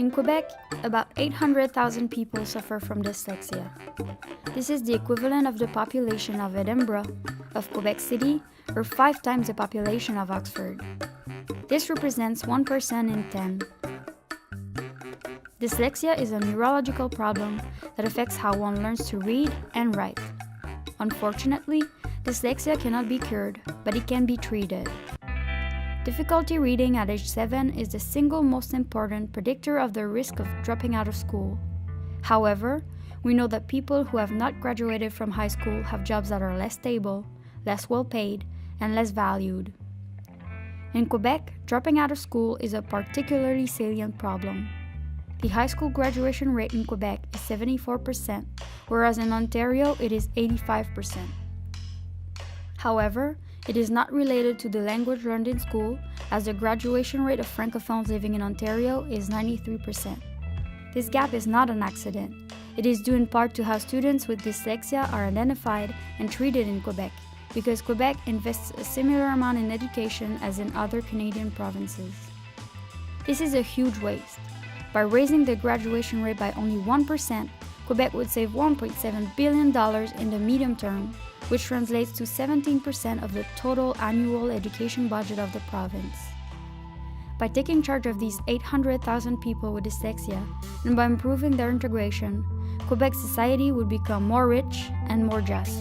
In Quebec, about 800,000 people suffer from dyslexia. This is the equivalent of the population of Edinburgh, of Quebec City, or 5 times the population of Oxford. This represents 1 person in 10. Dyslexia is a neurological problem that affects how one learns to read and write. Unfortunately, dyslexia cannot be cured, but it can be treated. Difficulty reading at age 7 is the single most important predictor of the risk of dropping out of school. However, we know that people who have not graduated from high school have jobs that are less stable, less well paid, and less valued. In Quebec, dropping out of school is a particularly salient problem. The high school graduation rate in Quebec is 74%, whereas in Ontario it is 85%. However, it is not related to the language learned in school, as the graduation rate of francophones living in Ontario is 93%. This gap is not an accident. It is due in part to how students with dyslexia are identified and treated in Quebec, because Quebec invests a similar amount in education as in other Canadian provinces. This is a huge waste. By raising the graduation rate by only 1%, Quebec would save $1.7 billion in the medium term, which translates to 17% of the total annual education budget of the province. By taking charge of these 800,000 people with dyslexia and by improving their integration, Quebec society would become more rich and more just.